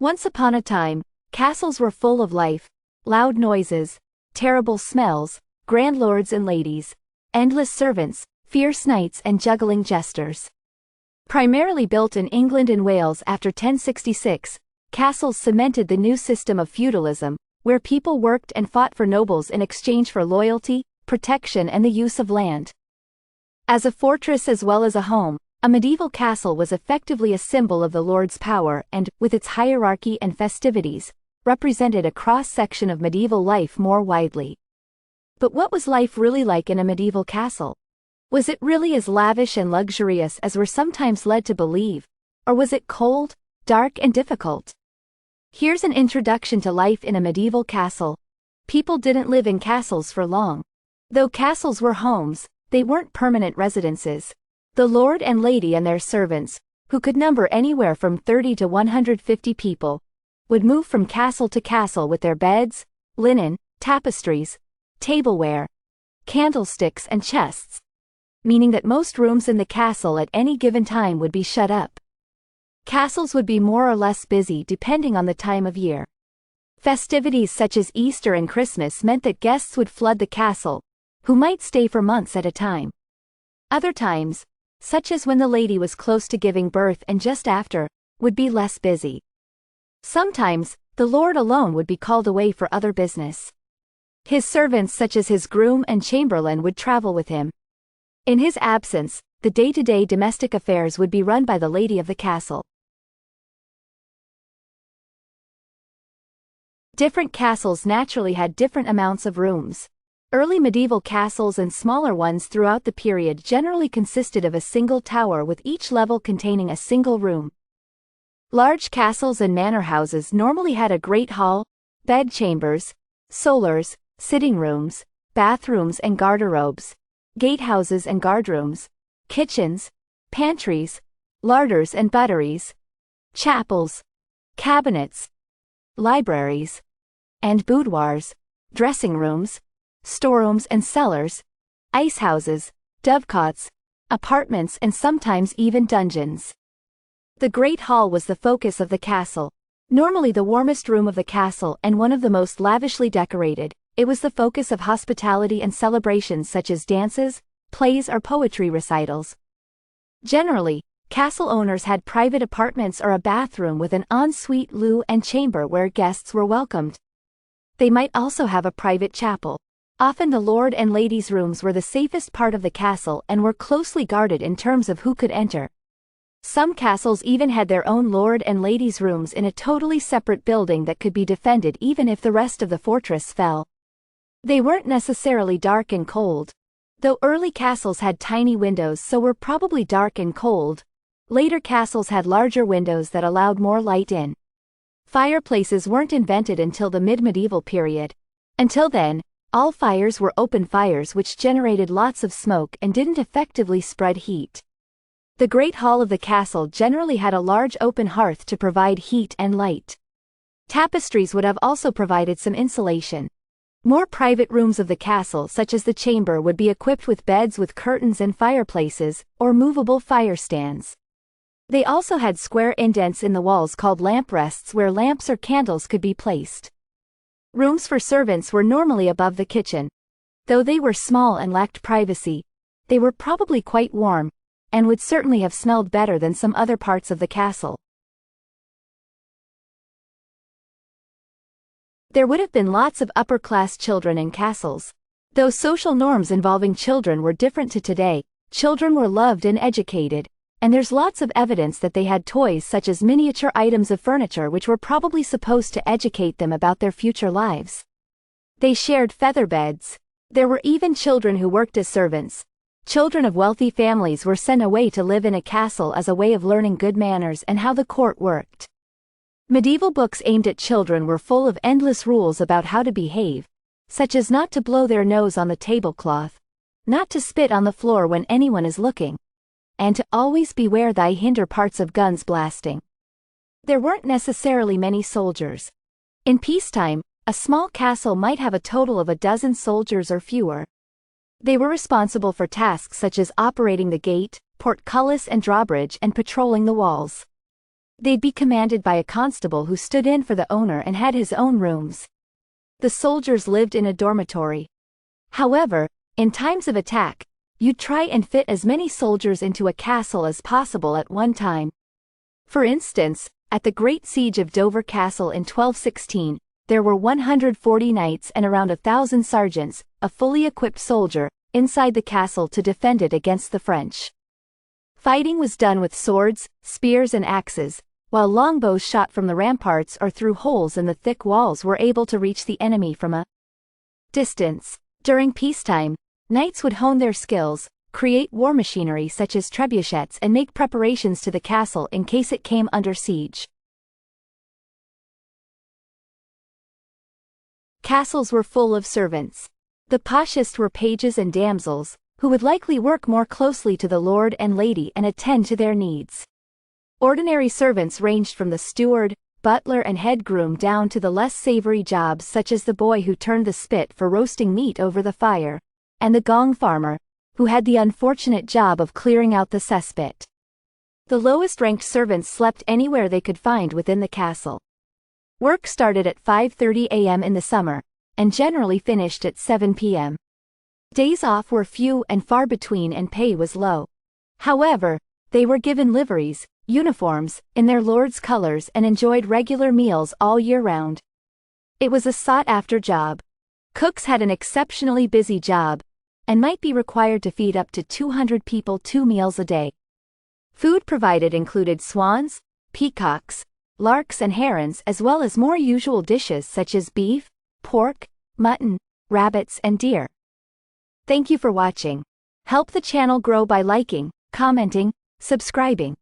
Once upon a time, castles were full of life, loud noises, terrible smells, grand lords and ladies, endless servants, fierce knights and juggling jesters. Primarily built in England and Wales after 1066, castles cemented the new system of feudalism, where people worked and fought for nobles in exchange for loyalty, protection and the use of land. As a fortress as well as a home, a medieval castle was effectively a symbol of the lord's power and, with its hierarchy and festivities, represented a cross-section of medieval life more widely. But what was life really like in a medieval castle? Was it really as lavish and luxurious as we're sometimes led to believe? Or was it cold, dark and difficult? Here's an introduction to life in a medieval castle. People didn't live in castles for long. Though castles were homes, they weren't permanent residences. The lord and lady and their servants, who could number anywhere from 30 to 150 people, would move from castle to castle with their beds, linen, tapestries, tableware, candlesticks and chests, meaning that most rooms in the castle at any given time would be shut up. Castles would be more or less busy depending on the time of year. Festivities such as Easter and Christmas meant that guests would flood the castle, who might stay for months at a time. Other times, such as when the lady was close to giving birth and just after, would be less busy. Sometimes, the lord alone would be called away for other business. His servants such as his groom and chamberlain would travel with him. In his absence, the day-to-day domestic affairs would be run by the lady of the castle. Different castles naturally had different amounts of rooms. Early medieval castles and smaller ones throughout the period generally consisted of a single tower with each level containing a single room. Large castles and manor houses normally had a great hall, bedchambers, solars, sitting rooms, bathrooms and garderobes, gatehouses and guardrooms, kitchens, pantries, larders and butteries, chapels, cabinets, libraries, and boudoirs, dressing rooms, storerooms and cellars, icehouses, dovecots, apartments and sometimes even dungeons. The Great Hall was the focus of the castle. Normally the warmest room of the castle and one of the most lavishly decorated, it was the focus of hospitality and celebrations such as dances, plays or poetry recitals. Generally, castle owners had private apartments or a bathroom with an ensuite loo and chamber where guests were welcomed. They might also have a private chapel. Often the lord and lady's rooms were the safest part of the castle and were closely guarded in terms of who could enter. Some castles even had their own lord and lady's rooms in a totally separate building that could be defended even if the rest of the fortress fell. They weren't necessarily dark and cold. Though early castles had tiny windows so were probably dark and cold, later castles had larger windows that allowed more light in. Fireplaces weren't invented until the mid-medieval period. Until then, all fires were open fires which generated lots of smoke and didn't effectively spread heat. The Great Hall of the castle generally had a large open hearth to provide heat and light. Tapestries would have also provided some insulation. More private rooms of the castle such as the chamber would be equipped with beds with curtains and fireplaces, or movable fire stands. They also had square indents in the walls called lamp rests where lamps or candles could be placed. Rooms for servants were normally above the kitchen. Though they were small and lacked privacy, they were probably quite warm, and would certainly have smelled better than some other parts of the castle. There would have been lots of upper-class children in castles. Though social norms involving children were different to today, children were loved and educated, and there's lots of evidence that they had toys such as miniature items of furniture which were probably supposed to educate them about their future lives. They shared feather beds. There were even children who worked as servants. Children of wealthy families were sent away to live in a castle as a way of learning good manners and how the court worked. Medieval books aimed at children were full of endless rules about how to behave, such as not to blow their nose on the tablecloth, not to spit on the floor when anyone is looking, and to always beware thy hinder parts of guns blasting. There weren't necessarily many soldiers. In peacetime, a small castle might have a total of a dozen soldiers or fewer. They were responsible for tasks such as operating the gate, portcullis and drawbridge and patrolling the walls. They'd be commanded by a constable who stood in for the owner and had his own rooms. The soldiers lived in a dormitory. However, in times of attack, you'd try and fit as many soldiers into a castle as possible at one time. For instance, at the Great Siege of Dover Castle in 1216, there were 140 knights and around 1,000 sergeants, a fully equipped soldier, inside the castle to defend it against the French. Fighting was done with swords, spears and axes, while longbows shot from the ramparts or through holes in the thick walls were able to reach the enemy from a distance. During peacetime, knights would hone their skills, create war machinery such as trebuchets and make preparations to the castle in case it came under siege. Castles were full of servants. The poshest were pages and damsels, who would likely work more closely to the lord and lady and attend to their needs. Ordinary servants ranged from the steward, butler and head groom down to the less savory jobs such as the boy who turned the spit for roasting meat over the fire, and the gong farmer, who had the unfortunate job of clearing out the cesspit. The lowest-ranked servants slept anywhere they could find within the castle. Work started at 5:30 a.m. in the summer, and generally finished at 7 p.m. Days off were few and far between and pay was low. However, they were given liveries, uniforms, in their lord's colors and enjoyed regular meals all year round. It was a sought-after job. Cooks had an exceptionally busy job, and might be required to feed up to 200 people 2 meals a day. Food provided included swans, peacocks, larks and herons as well as more usual dishes such as beef, pork, mutton, rabbits and deer. Thank you for watching. Help the channel grow by liking, commenting, subscribing.